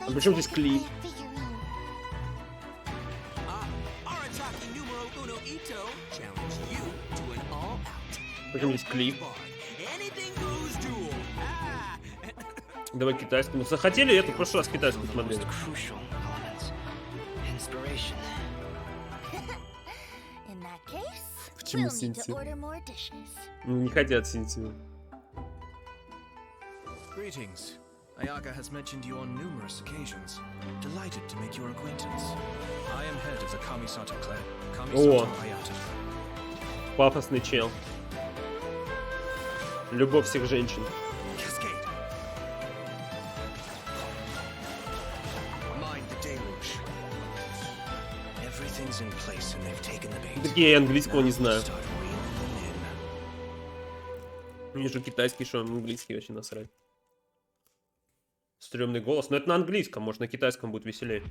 А при чем здесь клип? Причем здесь клип? Давай китайскому. Захотели эту, в прошлый раз китайскую смотрели. Почему синти? Не хотят синти. Greetings. Ayaka has mentioned you on numerous occasions. Delighted to make your acquaintance. I am head of the Camisato clan. Camisato Ayato. Пафосный чел. Любовь всех женщин. Такие я английского не знаю. Вижу китайский, что английский вообще насрать. Стрёмный голос, но это на английском, может на китайском будет веселее.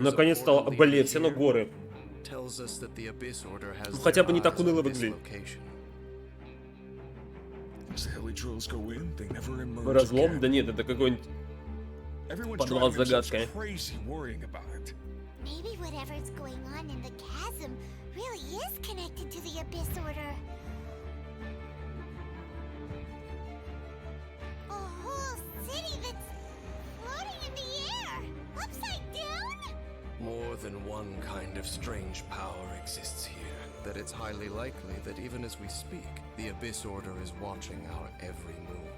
Наконец-то, блин, все равно горы. Ну, хотя бы не так уныло выглядит. Разлом? Да нет, это какой-нибудь подвал с загадкой. More than one kind of strange power exists here. That it's highly likely that even as we speak, the Abyss Order is watching our every move.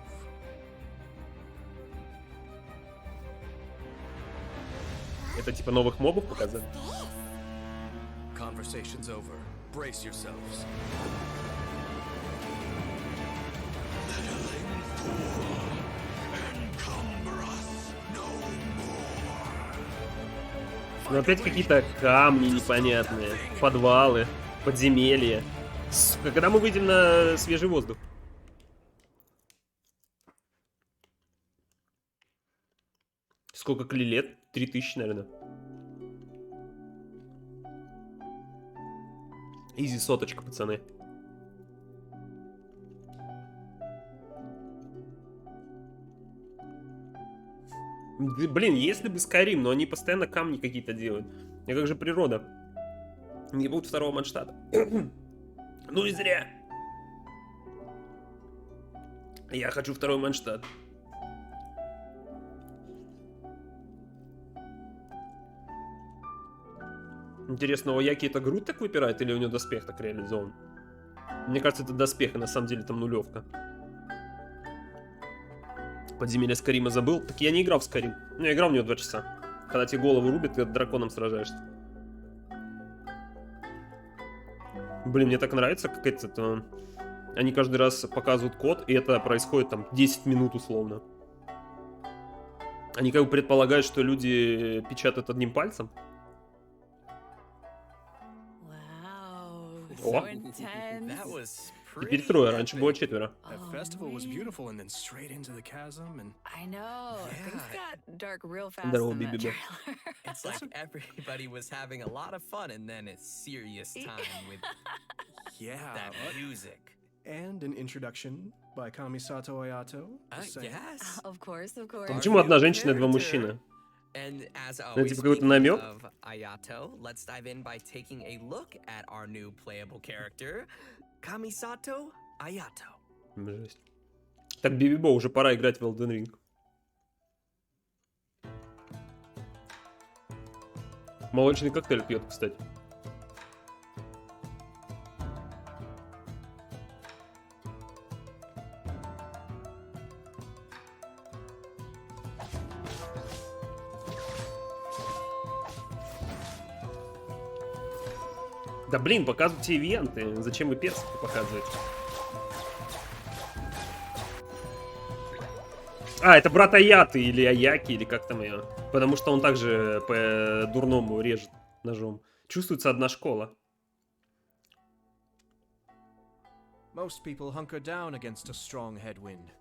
Это типа новых мобов показали? Conversation's over. Brace yourselves. Но опять какие-то камни непонятные, подвалы, подземелья. Сука, когда мы выйдем на свежий воздух? Сколько Кли лет? 3000, наверное. Изи соточка, пацаны. Блин, если бы Skyrim, но они постоянно камни какие-то делают. А как же природа? Не будет второго Манштата. Ну и зря. Я хочу второй Манштат. Интересно, у Яки это грудь так выпирает или у него доспех так реализован? Мне кажется, это доспех, и на самом деле там нулевка. Подземелье Скарима забыл. Так я не играл в Скарим. Я играл в него 2 часа. Когда тебе голову рубят, ты драконом сражаешься. Блин, мне так нравится, как это... Они каждый раз показывают код, и это происходит там 10 минут условно. Они как бы предполагают, что люди печатают одним пальцем. О! Теперь 3, раньше было 4. Здорово, Биби. And an introduction by Camisato Ayato. Yes, of course, of course. Почему одна женщина и 2 мужчины? And as Это always, типа какой-то намек? of Ayato, let's dive in by taking a look at our new playable character, Camisato Ayato. Жесть. Так, Биби-Бо, уже пора играть в Elden Ring. Молочный коктейль пьет, кстати. Да блин, показывайте ивенты. Зачем вы персики показываете? А, это брат Аяты или Аяки, или как там ее. Потому что он также по-дурному режет ножом. Чувствуется одна школа.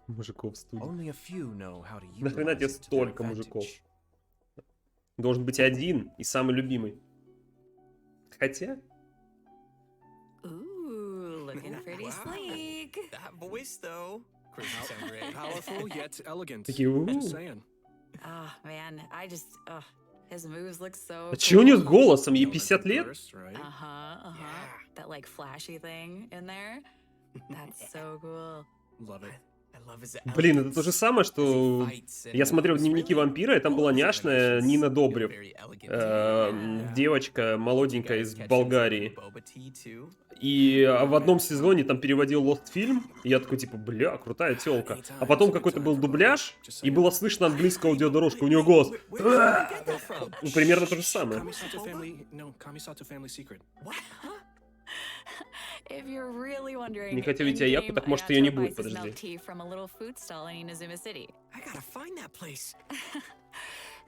Мужиков в студии. Нахрена тебе столько мужиков? Должен быть один и самый любимый. Хотя... Looking pretty sleek. That voice, though. Chris, you sound great. Powerful yet elegant. Такие, Just saying. Oh, man. His moves look so А чё у нее с cool. голосом? Ей 50 лет? That like flashy thing in there. That's so cool. Love it. I love his Блин, это то же самое, elegance as he что fights and я смотрел moves «Дневники really вампира», и там была all his няшная animations Нина look Добрев. very elegant. Девочка молоденькая You из guys catching Болгарии. some boba tea too? И в одном сезоне там переводил Lost фильм, и я такой, типа, бля, крутая тёлка. А потом какой-то был дубляж, и было слышно английская аудиодорожка, у нее голос. Where did you get that from? Ну, примерно то же самое. Camisato family secret. What? If you're really wondering, Не хотел ведь Аяко, так может ее не будет, подожди. From a little food stall in Inazuma City. I gotta find that place.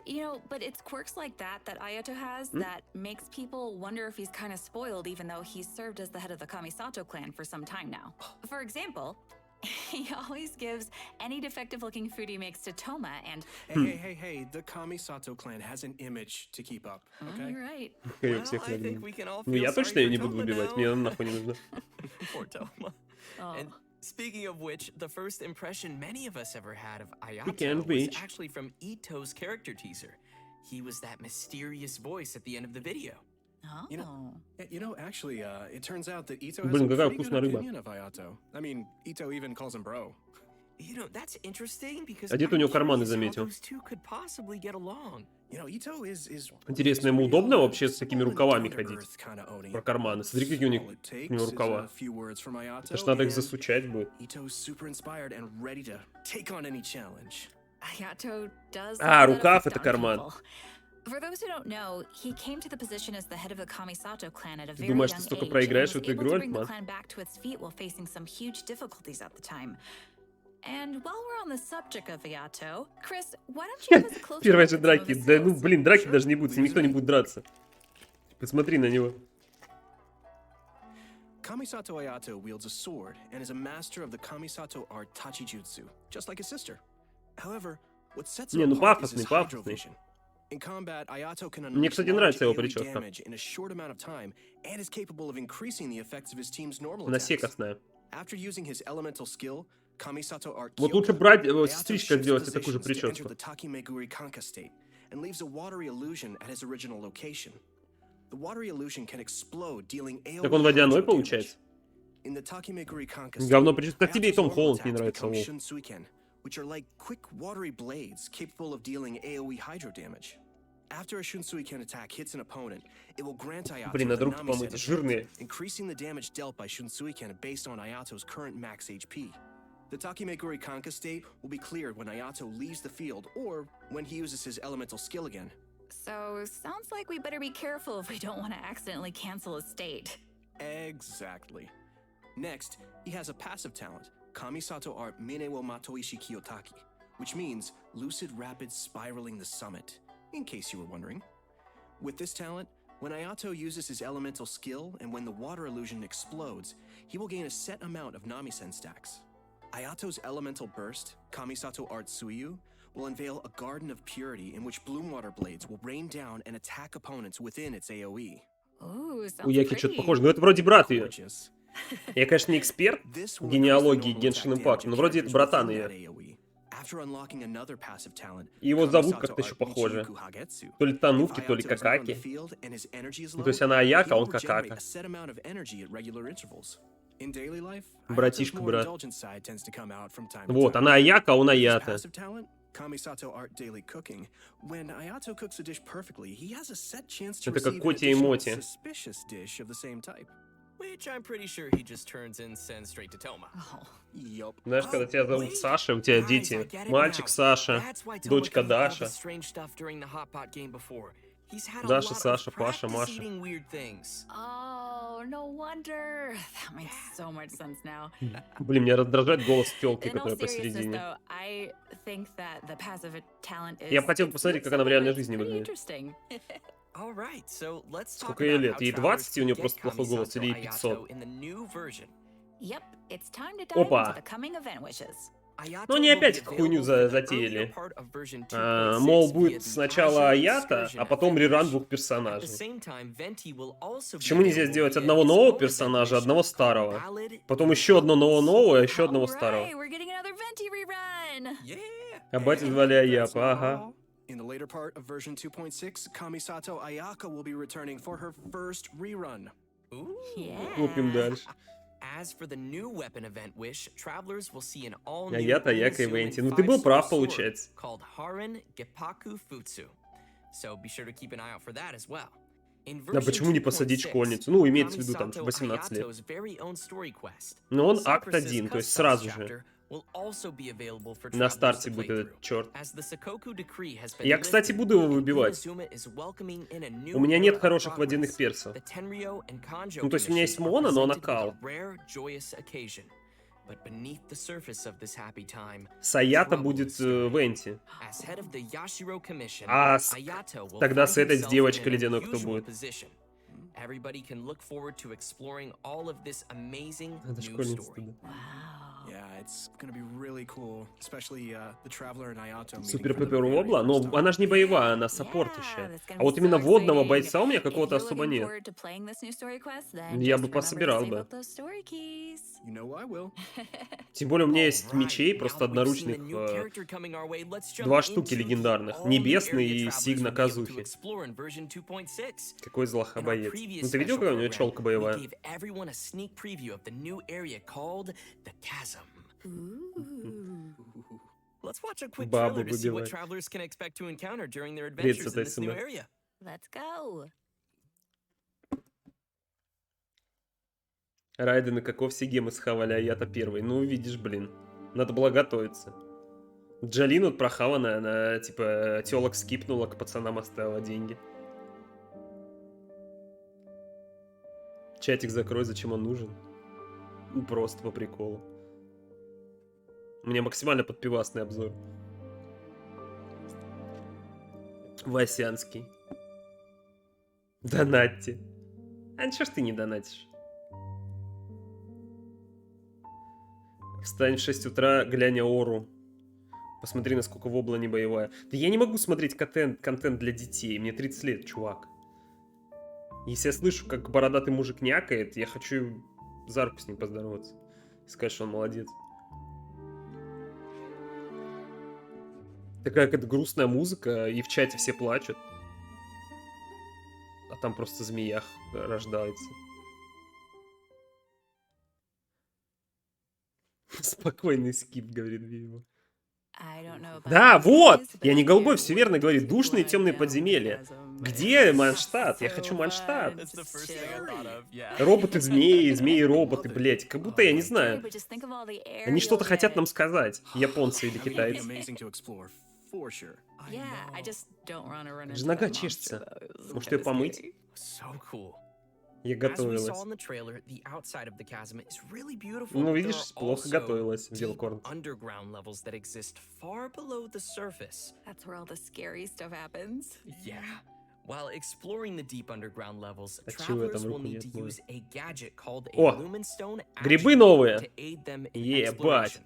You know, but it's quirks like that Ayato has that makes people wonder if he's kind of spoiled, even though he's served as the head of the Camisato clan for some time now. For example, he always gives any defective-looking food he makes to Toma, and Hey, the Camisato clan has an image to keep up, okay? you're right. Я Well, всех I люблю. think we can all Ну, feel я sorry точно ее for не буду Toma выбивать, now. мне она нахуй не нужна. Poor Toma. Oh. And speaking of which, the first impression many of us ever had of can't Ayato was reach. actually from Ito's character teaser. He was that mysterious voice at the end of the video. Oh. You know, actually, it turns out that Ito has Блин, a какая pretty good вкусная рыба. opinion of Ayato. I mean, Ito even calls him bro. You know, that's interesting because А где ты у него I'm карманы curious how заметил? those two could possibly get along. You know, Ito is Интересно, ему удобно вообще с такими рукавами ходить? Про карманы. Смотри, какие у них рукава. Это ж надо их засучать будет. Ito's super inspired and ready to take on any challenge. Ayato does. А, have a рукав bit of это a карман. people. For those who don't know, he came to the position as the head of the Camisato clan at a very думаешь, young ты столько age проиграешь and в was эту able игру, to bring the Альтман? clan back to its feet while facing some huge difficulties at the time. And while we're on the subject of Ayato, Chris, why don't you give us a closer Первые look же at some of драки. his Да ну, skills? блин, драки даже не будут, с ним никто не будет драться. Посмотри на него. Camisato Ayato wields a sword and is a master of the Camisato art Tachijutsu, just like his sister. However, what sets Не, him ну apart is пафосный, his пафосный. hydrovision. In combat, Ayato can Мне, unleash кстати, large нравится его AoE прическа. damage in a short amount of time and is capable of increasing the effects of his team's normal Она attacks. секостная. After using his elemental skill, Camisato art Вот Kyoka, лучше брать, Ayato сестричка shifts сделать такую же positions to enter прическу. the Takimeguri Kanka state and leaves a watery illusion at his original location. The watery illusion can explode, dealing AoE Так он водяной hydro damage. получается? In the Takimeguri Kanka Говно state, прическа. Так тебе и Ayato's Том normal Холланд не attacks нравится. become Во. Shunsuiken, which are like quick watery blades capable of dealing AoE hydro damage. After a Shunsuiken attack hits an opponent, it will grant Ayato Блин, the надо руки Nami помыть, Sen жирные. effect, increasing the damage dealt by Shunsuiken based on Ayato's current max HP. The Takimeguri Kanka state will be cleared when Ayato leaves the field or when he uses his elemental skill again. So, sounds like we better be careful if we don't want to accidentally cancel a state. Exactly. Next, he has a passive talent, Kamisato art Mine wo Matoishi Kiyotaki, which means lucid rapid spiraling the summit, in case you were wondering. With this talent, when Ayato uses his elemental skill and when the water illusion explodes, he will gain a set amount of Namisen stacks. Ayato's elemental burst, Kamisato art Suiyu, will unveil a garden of purity in which bloom water blades will rain down and attack opponents within its AoE. Ooh, У sounds Яки что-то pretty. похоже. Но это вроде брат ее. Gorgeous. Я, конечно, не эксперт This в will генеалогии increase the Genshin normal attack Impact, damage но of вроде это characters братан within that ее. AoE. After unlocking another passive talent, И его зовут Kamisato как-то еще art похоже. Michiyuku Hagetsu. То ли If Тануки, то ли Ayato is not on the Какаки. field and his energy is Ну, low, то есть она Аяка, he а он will generate Какака. a set amount of energy at regular intervals. In daily life, Ayato's Братишка, more брат. indulgent side tends to come out from time to Вот, time. она Аяка, а он His Аята. passive talent, Kamisato art daily cooking. When Ayato cooks a dish perfectly, he has a set chance to Это как receive an Коти и additional Моти. suspicious dish of the same type. Which I'm pretty sure he just turns and sends straight to Toma. Oh. Yup. Знаешь, когда тебя зовут Саша, у тебя Guys, I дети. get it Мальчик now. Саша, That's why Toma дочка can eat all the Даша. strange stuff during the hot pot game before. He's had a Даша, lot of Саша, Паша, practice Маша. eating weird things. Oh, no wonder. That makes so much sense now. Блин, меня раздражает голос тёлки, In all которая seriousness, посередине. though, I think that the passive talent is. Я бы хотел посмотреть, как она в реальной жизни pretty выглядит. interesting. All right, so let's talk Сколько ей about лет? how Ей travelers 20, и у неё can просто get плохой голос, или ей Kamisato 500? Ayato in the new version. Yep, it's time to dive Опа. into the coming event wishes. Ayato Но они will be опять хуйню available for the затеяли. earlier part of version 2.6 Мол, via будет the сначала casual Аято, excursion а потом event реран wish. двух At the персонажей. same time, Venti will also be Почему нельзя available сделать via одного its нового own event персонажа, wish одного called старого? Ballad Потом in еще одно Ruins. нового, еще одного All старого. right, we're getting another Venti rerun. Yeah. А батю And звали that's Аяпа, not ага. all. In the later part of version 2.6, Camisato Ayato will be returning for her first rerun. Ooh. Купим дальше. As for the new weapon event wish, travelers will see an all-new Аято, Аяка и unassuming Венти. Ну ты был 5-star прав, sword получается. called Haran Geppaku Futsu. So be sure to keep an eye out for that as well. In Да version почему не посадить 2.6, школьницу? Ну, имеется в виду там Camisato 18 лет. Ayato's very own story quest, Но он акт Cypress's 1, то есть customized сразу же. chapter, will also be available for На travelers старте to будет play этот through. черт. As the Sakoku decree has been Я, кстати, lifted, буду его and выбивать. Inazuma is welcoming in a new У меня era нет of хороших водяных progress. персов. The Tenryo and Kanjo Ну, то есть у меня есть commissions are Мона, но она presented with кал. a rare, joyous occasion. But beneath the surface of this happy time, С Аято trouble будет is stirring. Венти. As head of the Yashiro Commission, А Ayato will тогда find с этой himself девочкой in an ледяной кто unusual будет? position. Everybody can look forward to exploring all of this amazing Это new школьница story. тогда. Yeah, it's gonna be really cool, especially the Traveler and Ayato meeting Супер for the Пепер very Вобла? first Но time. она же не боевая, она Yeah, саппортищая. that's gonna А вот be именно so водного exciting. бойца у меня If какого-то you're особо looking нет. forward to playing this new story quest, then Я just бы remember to пособирал save бы. up those story keys. You know I will. Тем более у меня есть Alright, мечей, now просто that we've seen the одноручных, new character coming our way, let's jump 2 штуки into the легендарных. all-new Небесный area и travelers Сигна will be able to Казухи. explore in version 2.6. Какой злоха In our боец. previous Ну ты видел, special какая у него program, челка we боевая? gave everyone a sneak preview of the new area called the Chasm. Ooh. Let's watch a quick Бабу trailer to see what выбивать. travelers can expect to encounter during their adventures in this new Тайсона. area. Let's go. Райден и Каков все гемы схавали, а я-то первый. Ну, видишь, блин. Надо было готовиться. Джалин вот прохаванная, она типа телок скипнула, к пацанам оставила деньги. Чатик закрой, зачем он нужен? Ну, просто по приколу. У меня максимально подпивасный обзор. Васянский. Донатьте. А чё ж ты не донатишь? Встань в 6 утра, глянь Ору. Посмотри, насколько вобла не боевая. Да я не могу смотреть контент для детей. Мне 30 лет, чувак. Если я слышу, как бородатый мужик някает, я хочу за руку с ним поздороваться. И сказать, что он молодец. Такая какая-то грустная музыка, и в чате все плачут. А там просто змея рождается. Спокойный скип, говорит Вива. I don't know about Да, you вот! guys, but Я не I голубой, can't все верно wait говорит. to Душные glide темные down подземелья. the chasm. Где It's Манштадт? Я so хочу fun, Манштадт. That's the just first thing I thought of, yeah. Роботы-змеи, змеи-роботы, блять. Как будто я не Scary, знаю. but just think of all the Они что-то aerial хотят get. нам сказать. Японцы или That would be китайцы. amazing to explore, for sure. Yeah, I just don't want to run Же into нога that monster, чешется. though. It's Может, ее kinda помыть? scary. So cool. Я As we saw готовилась. in the trailer, the outside of the chasm is really beautiful. Ну, but there видишь, are плохо also готовилась, deep Вилкорн. underground levels that exist far below the surface. That's where all the scary stuff happens. Yeah. While exploring the deep underground levels, А чего я travelers там will руку не need to отмою? use a gadget called a О, lumenstone грибы attribute новые. to aid them in Ебать. exploration.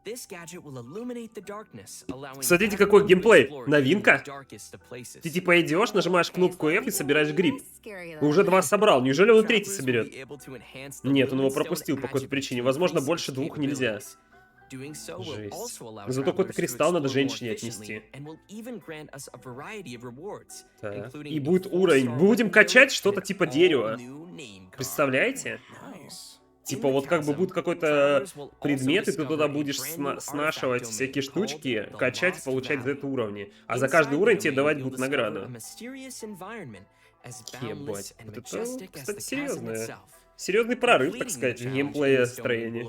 This gadget will illuminate the darkness, allowing Смотрите, какой everyone to геймплей. explore Новинка. even the darkest of places. Ты типа идешь, нажимаешь кнопку F и собираешь гриб. Scary, И уже 2 собрал. Неужели он третий Travelers will соберет? be able to enhance the Нет, он его lumenstone пропустил по какой-то attribute причине. to Возможно, increase больше its 2 нельзя. capabilities. Doing so will Жесть. also allow Зато какой-то travelers to кристалл надо explore more женщине efficiently отнести. and will even grant us a variety of rewards, Так. including И a будет 4-star уровень. Будем legendary качать and что-то an типа дерева. all-new name card. Представляете? Nice. Типа вот как бы будет какой-то предмет, и ты туда будешь снашивать всякие штучки, качать и получать за это уровни. А за каждый уровень тебе давать будут награду. Ебать. Вот это, кстати, серьезный прорыв, так сказать, в геймплее строении.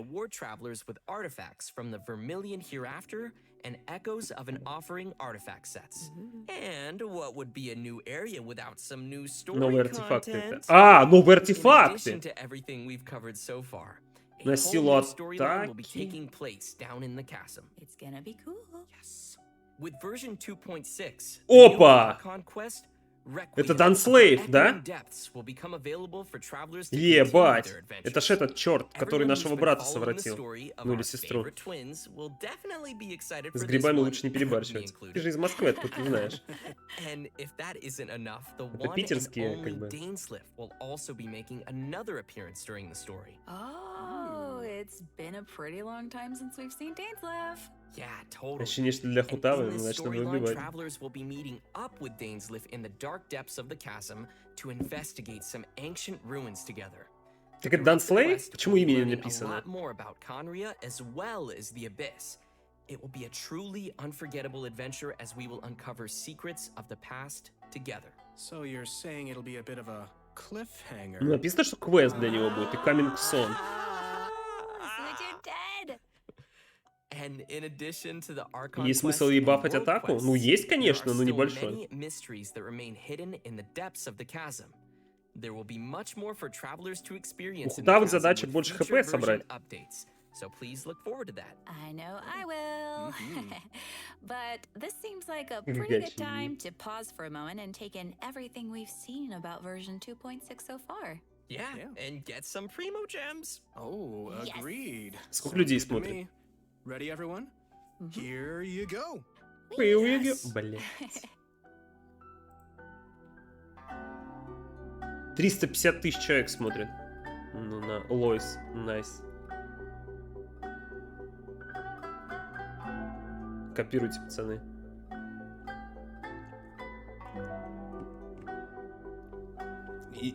And echoes of an offering artifact sets. And what would be a new area without some new story Новые артефакты. content? А, новые In артефакты! addition to everything we've covered so far, a На whole силу new storyline will be атаки. taking place down in the chasm. It's gonna be cool. Yes. With version 2.6, Опа! the new conquest Это Данслейв, да? Ебать. Это ж этот черт, который нашего брата совратил. Ну или сестру. С грибами лучше не перебарщивать. Ты же из Москвы, откуда ты знаешь? Это питерские, как бы. Oh, it's been a pretty long time since we've seen Dainsleif. Yeah, totally. Ощущение, что для Хутавы, In this значит, надо storyline, выбивать. travelers will be meeting up with Dainsleif in the dark depths of the chasm to investigate some ancient ruins together. Так это Данслейв? Почему имя не написано? More about Conria as well as the Abyss. It will be a truly unforgettable adventure as we will uncover secrets of the past together. So you're saying it'll be a bit of a cliffhanger. Ну, написано, что квест для него будет, и coming soon. And in addition to the Archon Есть смысл quest ей and бафать world атаку? quests, Ну, есть, there конечно, are но still небольшой. many mysteries that remain hidden in the depths of the chasm. There will be much more for travelers to experience in the Хутавы chasm задача with больше future хп собрать. version updates. So please look forward to that. I know I will. But this seems like a pretty good time to pause for a moment and take in everything we've seen about version 2.6 so far. Yeah, and get some primo gems. Oh, Yes. agreed. Сколько людей Sounds good to смотрит? me. Ready, everyone? Here you go. Yes. Блять. 350 тысяч человек смотрит. Ну, на Лойс. Найс. Копируйте, пацаны.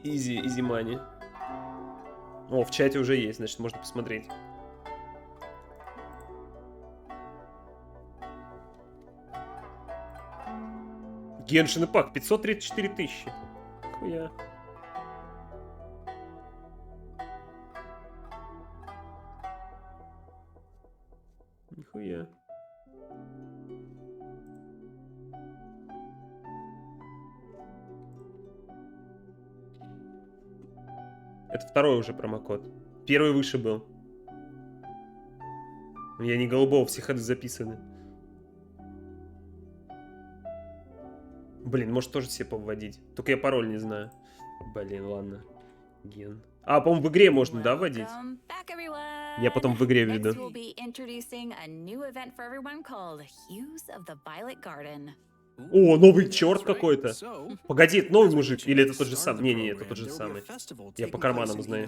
Изи мани. О, в чате уже есть, значит, можно посмотреть. Genshin Impact 534 тысячи. Хуя. Нихуя. Это второй уже промокод. Первый выше был. Я не голубого, все ходы записаны. Блин, может тоже себе повводить. Только я пароль не знаю. Блин, ладно. Ген. А, по-моему, в игре можно, да, вводить? Welcome back, everyone. Я потом в игре Next, введу. we'll be introducing a new event for everyone called Hues of the Violet Garden. О, новый черт какой-то. So, Погоди, это новый мужик? Или это тот же самый? Не, это тот же самый. Я по карманам узнаю.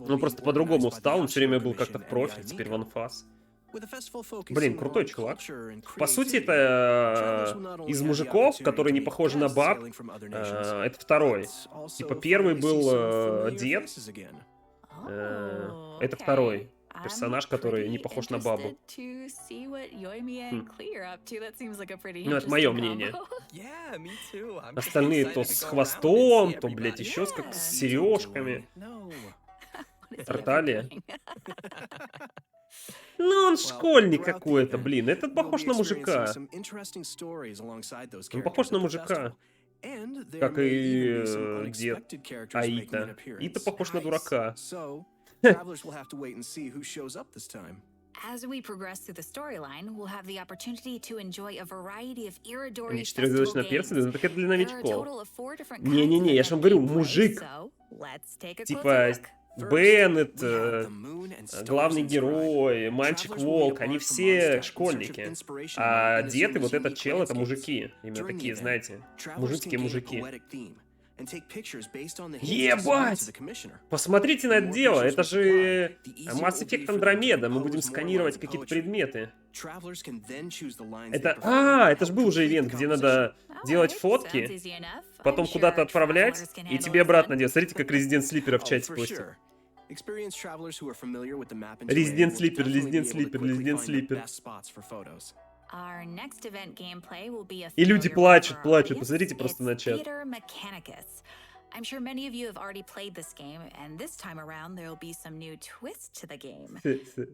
Он просто по-другому стал, он все время был как-то в профиль, теперь в анфас. Блин, крутой чувак. По сути, это из мужиков, которые не похожи на баб, это второй. Типа первый был дед, Oh, это okay. второй I'm персонаж, который не pretty похож на бабу. interested to see what Yoimi and Clee are up to. That seems like a pretty Ну, это мое interesting мнение. combo. Yeah, me too. I'm just Остальные то excited с to go хвостом, around and то, see блядь, everybody. еще с как Yeah. с сережками. No. What is Тарталья. it doing? Ну, он школьник какой-то, блин. Этот похож на мужика. Он похож на мужика. Как и дед Аита. Ита похож на дурака. As we progress through the storyline, we'll have the opportunity to enjoy a variety of Iridori Они festival четырехзвездочные games. перцы, ну так это для There are a новичков. total of 4 different Не-не-не, kinds of я же вам event говорю, gameplay, мужик. so let's take a Типа closer look. Беннет, главный герой, мальчик-волк, они все школьники. А дед и вот этот чел — это мужики. Именно такие, знаете, мужицкие мужики. Ебать! Посмотрите на это дело, это же Mass Effect Andromeda, мы будем сканировать какие-то предметы. Это же был уже ивент, где надо делать Alright, фотки, sounds easy enough. потом I'm куда-то sure отправлять, travelers can и handle тебе this обратно one. делать. Смотрите, как Резидент Слипера в чате постит. Резидент Слипер, Резидент Слипер, Резидент Слипер. Our next event gameplay will be a И люди familiar one плачут, for our плачут. audience. Посмотрите просто It's на чат. Theater Mechanicus. I'm sure many of you have already played this game, and this time around there will be some new twist to the game.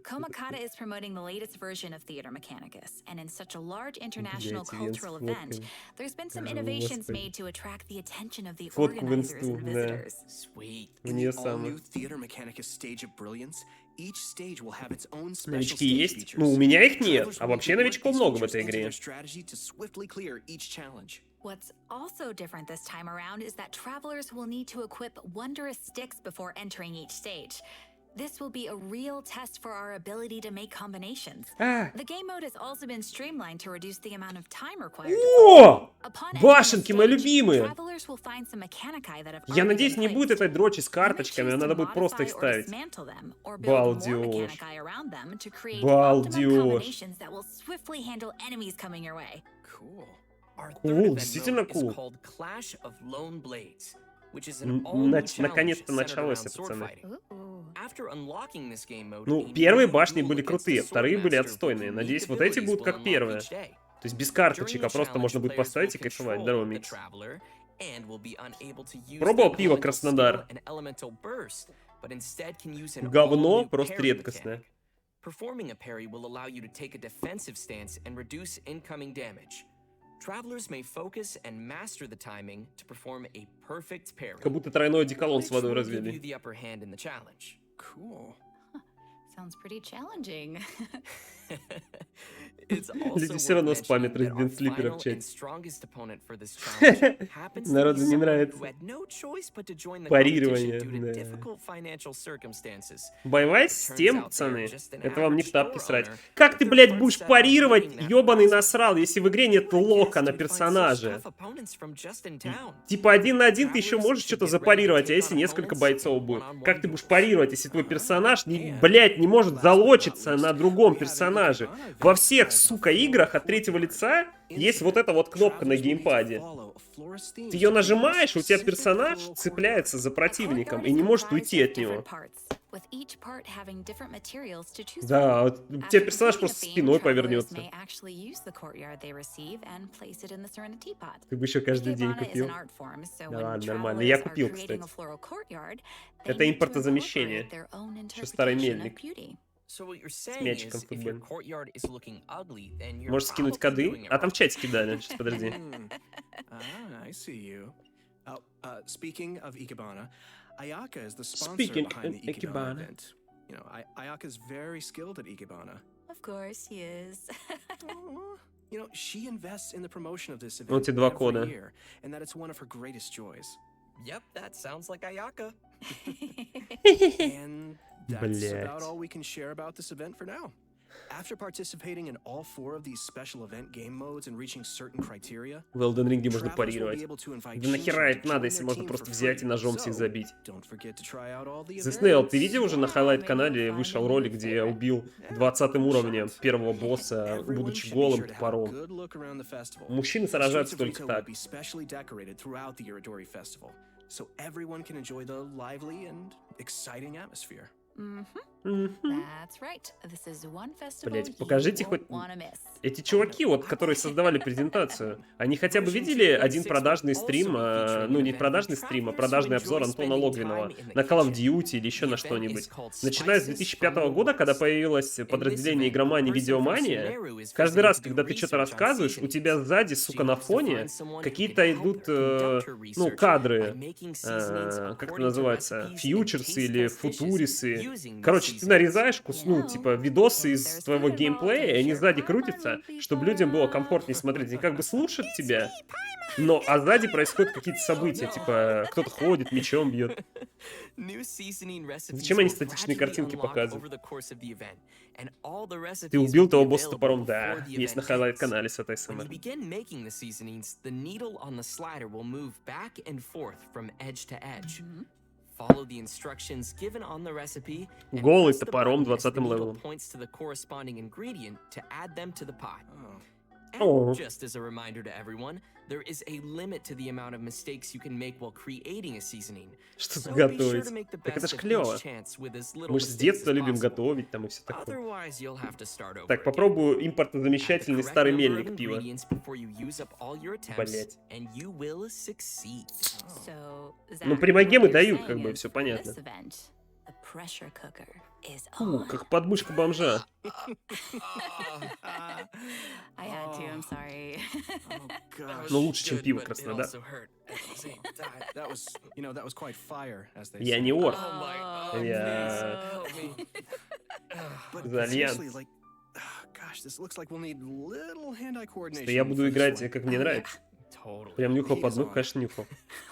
Komakata is promoting the latest version of Theater Mechanicus, and in such a large international Блядь, Ивен cultural с event, фотками. there's been some О, innovations Господи. made to attract the attention of the Фотку в organizers инсту, and да. visitors. Sweet. В нее самое. Each stage will have its own special Новички stage есть? features. Ну, у меня их нет, Travelers а will need вообще to work новичков these много в features этой into игре. their strategy to swiftly clear each challenge. What's also different this time around is that travelers will need to equip wondrous sticks before entering each stage. This will be a real test for our ability to make combinations. А, The game mode has also been streamlined to reduce the amount of time required. О! Upon entering a Башенки мои stage, любимые! travelers will find some mechanici that have Я already надеюсь, been не будет placed. этой дрочи с You may карточками, а choose to надо будет просто modify их or ставить. dismantle them, or build more Балдеж. mechanici around them to create Балдеж. optimum combinations that will swiftly handle enemies coming your way. Cool. Our Cool, third event действительно mode cool. is called Clash of Lone Blades, which is an all-new challenge Наконец-то centered началось, around sword пацаны. fighting. After unlocking this game mode, Ну, a первые new башни duel были against крутые, the вторые были swordmaster отстойные. with Надеюсь, unique вот эти abilities будут will как unlock первые. each day. То есть без During карточек, the а просто challenge, можно будет players поставить и will кайфовать. control Здорово, the Микс. traveler and will be unable to use Пробовал their пиво elemental Краснодар? skill and elemental burst, but instead can use an Говно, all-new просто parry редкостное. mechanic. Performing a parry will allow you to take a defensive stance and reduce incoming damage. Travelers may focus and master the timing to perform a perfect parry, Как будто тройной одеколон с which водой will give you развели. the upper hand in the challenge. Cool. Sounds pretty challenging. It's also Люди все равно worth спамят mentioning that our Resident Sleeper в final and чате. strongest opponent for this challenge happens to be Народу не someone нравится. who had no choice but to join the Парирование, competition due to да. difficult financial circumstances. Боевая Turns система, out they're пацаны. just an Это вам не average в тапки store срать. owner Как with ты, their блядь, heart будешь set on парировать, winning that ёбаный plasma. насрал, если в игре нет Why лока guess на do we find such персонаже? tough opponents from just in town? Типа 1 на 1 ты еще Travelers можешь should что-то get ready to запарировать, а take если on несколько opponents бойцов in будет? one-on-one Как ты будешь duels. парировать, если твой персонаж, блядь, не может залочиться на другом персонаже? Во всех, сука, играх от третьего лица есть вот эта вот кнопка на геймпаде. Ты ее нажимаешь, у тебя персонаж цепляется за противником и не может уйти от него. Да, у тебя персонаж просто спиной повернется. Ты бы еще каждый день купил. Да ладно, нормально. Я купил, кстати. Это импортозамещение. Еще старый мельник. So what you're С saying мячиком is, if your футбольным. courtyard is looking ugly, then you're Можешь скинуть probably коды? doing it А там в wrong. чате кидали. Сейчас, подожди. I see you. Speaking of Ikebana, Ayaka is the sponsor Speaking behind of the Ikebana Ikebana. event. You know, Ayaka's very skilled at Ikebana. Of course he is. You know, she invests in the promotion of this event Вот эти два every кода. year, and that it's one of her greatest joys. Yep, that sounds like Ayaka. And that's Блять. about all we can share about this event for now. After participating in all 4 of these special event game modes and reaching certain criteria, В Elden Ring можно travelers will парировать. be able to invite Да нахера Genshin это to надо, join если their можно team просто for взять и free. ножом всех So, забить. don't forget to try out all the The events. Snail, ты видел уже на Yeah, Highlight maybe канале you'll вышел find a ролик, new где я favorite. убил Yeah, 20-м good уровнем shot. первого босса, Everyone будучи should be голым sure to have a топором. good look around the festival. Мужчины The сражаются streets of только Rito will так. be specially decorated throughout the Iridori Festival, so everyone can enjoy the lively and exciting atmosphere. That's right. This is one festival Блять, you покажите won't хоть... wanna miss. Эти чуваки, вот, которые создавали презентацию, они хотя бы видели один продажный стрим, ну не продажный стрим, а продажный обзор Антона Логвинова на Call of Duty или еще на что-нибудь. Начиная с 2005 года, когда появилось подразделение игромания Видеомания, каждый раз, когда ты что-то рассказываешь, у тебя сзади, сука, на фоне какие-то идут, ну, кадры, как это называется, фьючерсы или футурисы. Короче, ты нарезаешь, ну, типа, видосы из твоего геймплея, и они сзади крутятся, чтобы людям было комфортнее смотреть. Они как бы слушают тебя, но а сзади происходят какие-то события, типа, кто-то ходит, мечом бьет. Зачем они статичные картинки показывают? Ты убил того босса топором, да, есть на Highlight-канале с этой When СМР. you begin making the seasonings, the needle on the slider will move back and forth from edge to edge. Follow the instructions given on the recipe, and Голый press the топором button as the 20-м needle левелом. points to the corresponding ingredient to add them to the pot. And Oh. just as a reminder to everyone, there is a limit to the amount of mistakes you can make while creating a seasoning. Что-то So be sure готовить. to make the Так это best ж of клево. each chance with as little Мы же с mistakes детства as любим possible. готовить там и все такое. Otherwise, you'll have to start over Так, again. попробую Add the импортозамещательный correct старый number of мельник пива. ingredients before you use up all your attempts, Блять. and you will succeed. So, Ну, Zach, примагемы what you're дают, saying как бы, is, все for понятно. this event, the pressure cooker is Фу, on. как подмышка бомжа. I had to, I'm sorry. Oh gosh. Ну, лучше, чем пиво Краснодар. That was, you know, that was quite fire, as they Я say. не орк. Oh, Я... But За альянс. seriously, like, gosh, this looks like we'll need little hand-eye coordination. Что я буду for this играть, one. как мне нравится. Totally. Прям нюхал под ног, конечно, нюхал.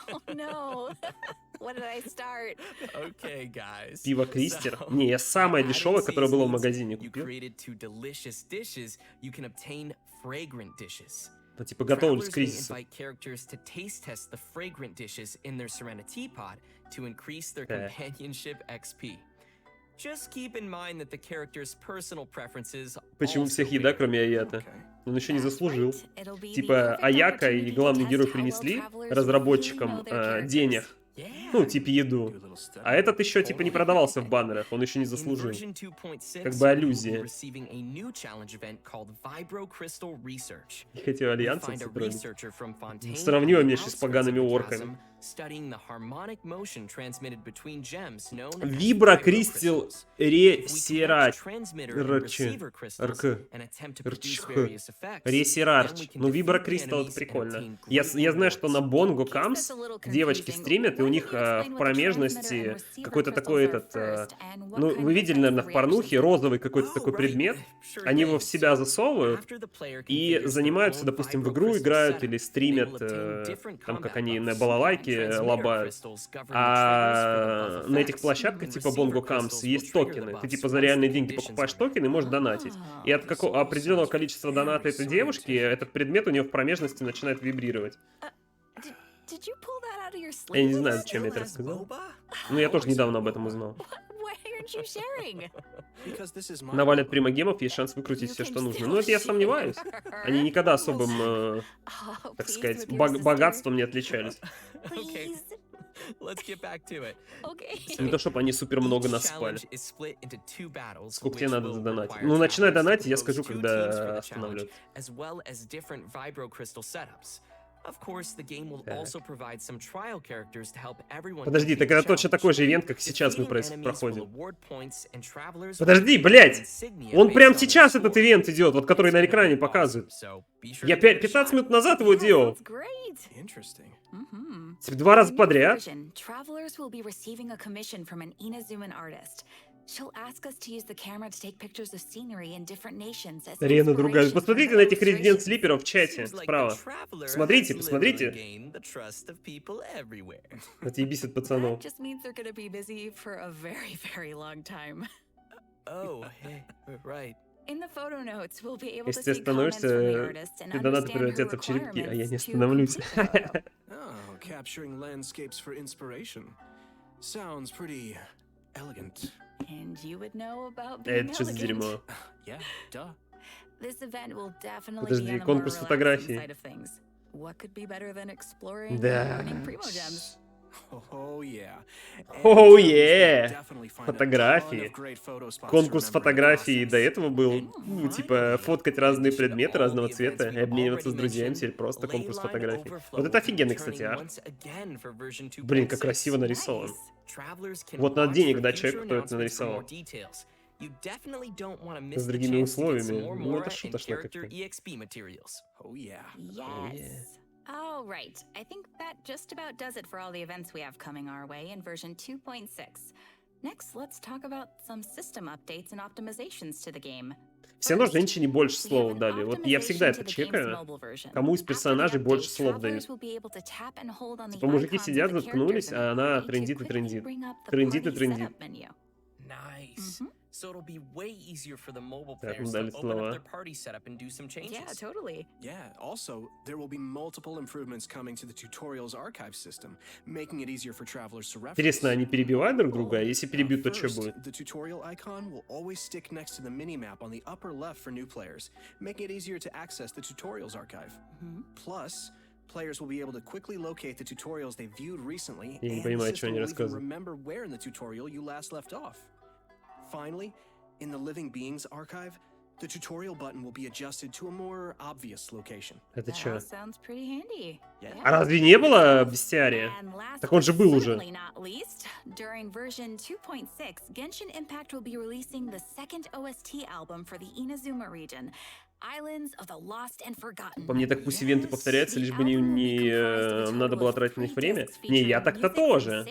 Oh no. What did I start? Okay, guys. Пиво Кристер. So, Не, я самое by дешевое, adding которое было в seasonings магазине you купил. created two delicious dishes, you can obtain fragrant dishes. Ну, типа, готовлюсь к Travelers may кризису. invite characters to taste test the fragrant dishes in their Serenity Pod to increase their Okay. companionship XP. Just keep in mind that the character's personal preferences Почему у also всех еда, vary. кроме Аята? Okay. Он еще не That's заслужил. right. It'll be the Типа, perfect Аяка и opportunity to главный test герой how well принесли travelers разработчикам really know their characters. денег. Yeah. Ну, типа еду. Do a little study. А этот еще типа не продавался в баннерах, он еще не In заслужил. version 2.6, Как бы you will be аллюзия. receiving a new challenge event called Vibro Crystal Research. Не хотел You'll альянсов find a сотрудничать. researcher from Fontaine Сравнил on the меня еще с outskirts погаными of the орками. chasm, studying the harmonic motion transmitted between gems known as Вибро vibro Кристил crystals. If we connect Ресирач. transmitter and Рч. receiver crystals Рк. and attempt to produce Рчх. various effects, then we Ресирарч. can Ну, Вибро defeat the Кристал это enemies and прикольно. obtain Я great знаю, что на rewards. Бонго In case Камс that's a little девочки confusing, стримят, и у why них don't you explain в what the промежности transmitter and receiver какой-то такой crystals are этот... first and what Ну, kind вы of видели, наверное, в effects the порнухе reactions розовый какой-то Oh, такой right. предмет. Sure Они его thing. в себя засовывают After the player и configures their занимаются, own допустим, в vibro игру crystal играют setup, или they стримят, will obtain different там, как combat они на buffs. балалайке Transmitter лобают. crystals govern the triggers for the buff А на этих effects, площадках and типа receiver Бонго Камс crystals will есть trigger the токены. Ты buffs типа за once реальные the деньги conditions покупаешь are met. токены и можешь донатить. И от This all определенного sounds количества very доната этой девушки scientific. этот предмет у нее в промежности начинает вибрировать. Did you pull that out of your Я не sleeve? знаю, зачем я это Still has рассказал. boba? Ну, я тоже недавно об этом узнал. Why aren't you sharing? Because this is my Навалят boba. примагемов, есть шанс выкрутить You все, can что нужно. still Ну, это я сомневаюсь. Они никогда особым, Oh, так please, сказать, with your sister. богатством не отличались. Okay, Please. let's get back to it. Okay. Не то, чтобы они супер много Each наспали. challenge is split into two battles, Сколько тебе which надо will задонатить? require Ну, начинай travelers to донатить, я compose скажу, two teams когда for the challenge, остановлю. as well as different vibro crystal setups. Of course, the game will Так. also provide some trial characters to help everyone Подожди, complete так the это точно challenge. такой же ивент, как сейчас мы Defeating enemies will проходим. award points, and travelers will Подожди, receive блядь! insignia Он based прямо on their сейчас score. этот ивент идет, вот который на It's gonna экране be показывает. awesome, so be sure Я to give it a 15 shot. минут назад его Yes, делал. that's great. Interesting. Mm-hmm. Типа 2 раза In the new подряд. version, travelers will be receiving a commission from an Inazuman artist. She'll ask us to use the camera to take pictures of scenery in different nations as Арена другая. inspiration for Посмотрите her на этих illustrations. резидент-слиперов в чате Seems like the справа. traveler Смотрите, has посмотрите. literally gained the trust of people everywhere. Отъебись от That пацанов. just means they're gonna be busy for a very, very long time. Oh, hey, right. In the photo notes, we'll be able Если to ты see comments from the остановишься, artist and ты донаты understand her превратятся в черепки, а я не requirements to остановлюсь. complete the photo. Oh, capturing landscapes for inspiration. Sounds pretty elegant. And you would know about being Это что за elegant. дерьмо? Yeah, duh. This event will definitely Подожди, be on the more конкурс relaxing фотографий. side of things. What could be better than exploring Да. and earning primo gems? Oh yeah. And Oh, travelers will yeah. definitely find a ton Фотографии. of great photo spots to Конкурс remember in the фотографий process. до этого был, ну, типа, фоткать разные Should предметы all разного the цвета events и we обмениваться с already друзьями, mentioned, теперь просто конкурс Leyline фотографий. Overflow Вот это will be офигенно, returning кстати, арт. once again for version Блин, как 2.6. красиво нарисован. Travelers can Вот надо watch денег for дать future человеку, кто это announcements for нарисовал. more details. You definitely don't want to miss С the другими chance to get some условиями. more Ну, это Mora and шуточно character как-то. EXP materials. Oh yeah. Yes. All right. I think that just about does it for all the events we have coming our way in version 2.6. Next, let's talk about some system updates and optimizations to the game. Все равно First, женщине больше we have слов an дали. Вот я всегда optimization это to the game's чекаю. mobile version. Кому из After the персонажей больше update, слов дают. travelers will be able to tap and hold on the Типа мужики icons of сидят, the заткнулись, characters in а the она party to трындит и quickly трындит. bring up the Трындит и party трындит. setup menu. Nice. So it'll be way easier for the mobile Так, players дали to open слова. up their party setup and do some changes. Yeah, totally. Yeah, also, there will be multiple improvements coming to the tutorials archive system, making it easier for travelers to reference. Интересно, они перебивают друг друга? А если перебьют, то что First, будет? the tutorial icon will always stick next to the minimap on the upper left for new players, making it easier to access the tutorials archive. Plus, players will be able to quickly locate the tutorials they viewed recently, Я не and the понимаю, что system они will even рассказывают. remember where in the tutorial you last left off. Finally, in the Living Beings archive, the tutorial button will be adjusted to a more obvious location. Это That что? all sounds pretty handy. Yeah. А разве не было бестиария? And last Так он же but был уже. certainly not least, during version 2.6, Genshin Impact will be releasing the second OST album for the Inazuma region, Islands of the Lost and Forgotten. По мне так пусть ивенты повторяются, лишь бы не надо было тратить на них время. Не, я так-то тоже.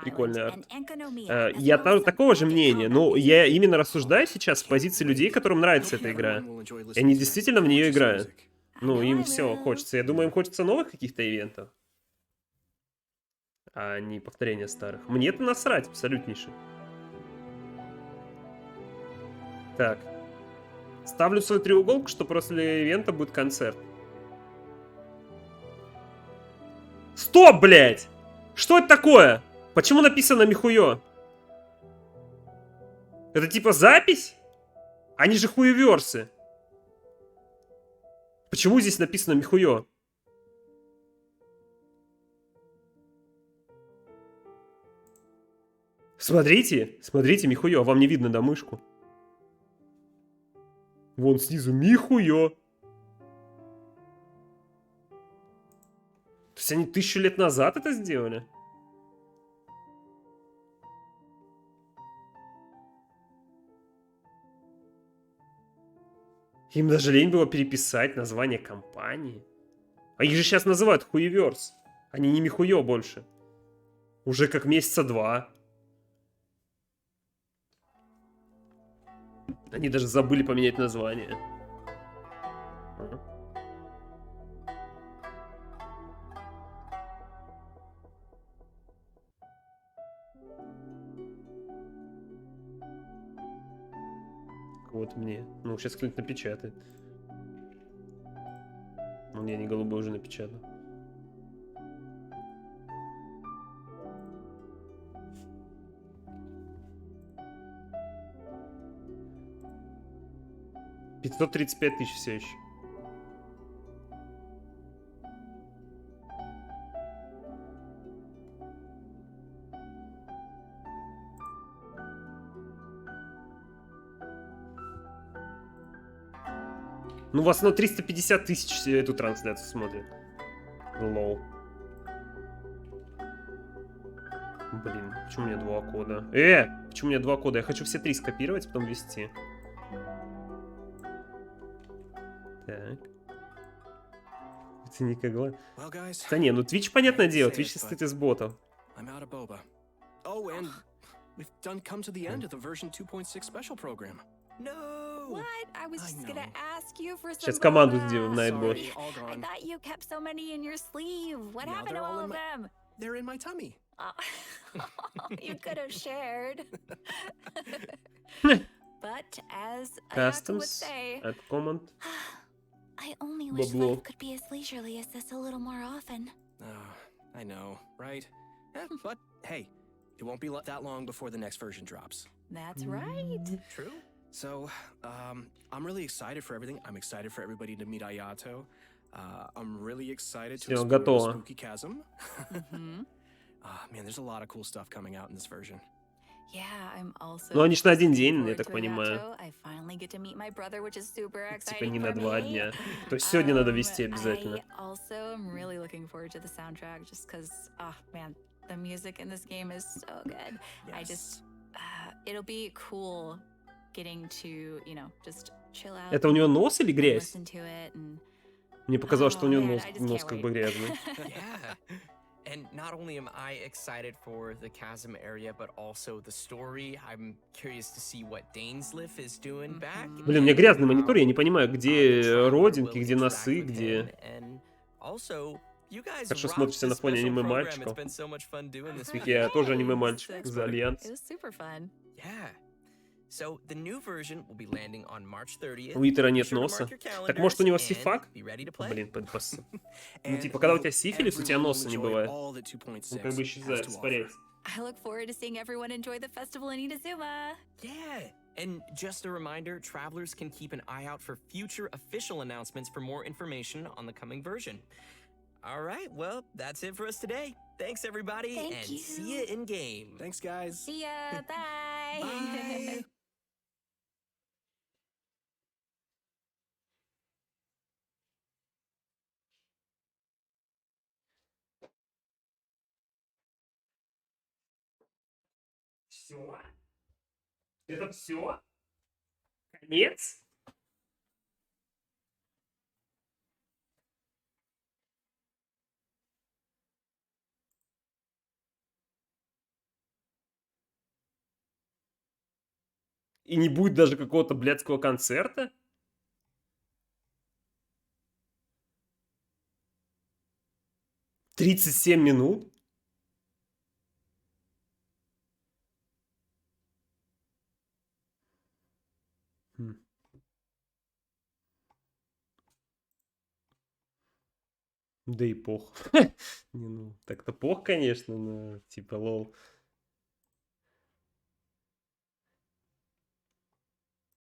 Прикольный арт. Я такого же мнения, но я именно рассуждаю сейчас с позиции людей, которым нравится эта игра. И они действительно в нее играют. Ну, им все хочется. Я думаю, им хочется новых каких-то ивентов. А не повторения старых. Мне это насрать абсолютнейше. Так. Ставлю свою треуголку, что после ивента будет концерт. Стоп, блядь! Что это такое? Почему написано Михуё? Это типа запись? Они же хуеверсы. Почему здесь написано Михуё? Смотрите, смотрите, Михуё. Вам не видно, да, мышку? Вон снизу Михуё. То есть они 1000 лет назад это сделали? Им даже лень было переписать название компании. А их же сейчас называют Хуеверс. Они не Михуё больше. Уже как месяца 2. Они даже забыли поменять название. Вот мне. Ну, сейчас кто-нибудь напечатает. Ну, не, не голубой уже напечатал. $535 000 все еще. Ну, в основном 350 000 эту трансляцию смотрит. Лол. Блин, почему у меня 2 кода? Почему у меня 2 кода? Я хочу все 3 скопировать, потом ввести. Так. Это никогда. Да не, ну Twitch, понятное дело, Twitch состоит из ботов. What? I was just gonna ask you for some. Сейчас команду сделаем на Nightbot. I thought you kept so many in your sleeve. What happened to all of them? They're in my tummy. You could have shared. But as Ayato would say, add comment. I only wish life could be as leisurely as this a little more often. Oh, I know, right? But hey, it won't be that long before the next version drops. That's right. True. So, I'm really excited for everything. I'm excited for everybody to meet Ayato. I'm really excited to explore the spooky chasm. Man, there's a lot of cool stuff coming out in this version. Yeah, I'm also. Ну, они ж на один день, я так понимаю. I finally get to meet my brother, which is super exciting. Типа не на 2 дня. То есть сегодня надо вести обязательно. I also am really looking forward to the soundtrack, just because, oh man, the music in this game is so good. Yes. I just, it'll be cool. Getting to, you know, just chill out. Это у него нос или грязь? And... Мне показалось, что у него нос как бы грязный. Yeah. And not only am I excited for the chasm area, but also the story. I'm curious to see what Dainsliff is doing back. Блин, у меня грязный монитор, я не понимаю, где родинки, где носы, где... Хорошо смотришься на фоне аниме-мальчиков. Я тоже аниме-мальчик за Альянс. У Итера нет носа. Так может у него сифак? Блин, ну типа, когда у тебя сифилис, у тебя носа не бывает. Он как бы исчезает, испаряется. I look forward to seeing everyone enjoy the festival in Inazuma. Yeah, and just a reminder, travelers can keep an eye out for future official announcements for more information on the coming version. All right, well, that's it for us today. Thanks, everybody, Thank you. See you in game. Thanks, guys. See ya. Bye. Bye. Все? Это все? Конец? И не будет даже какого-то блядского концерта? «37 минут? Хм. Да и пох. Не, ну, так-то пох, конечно, но типа лол.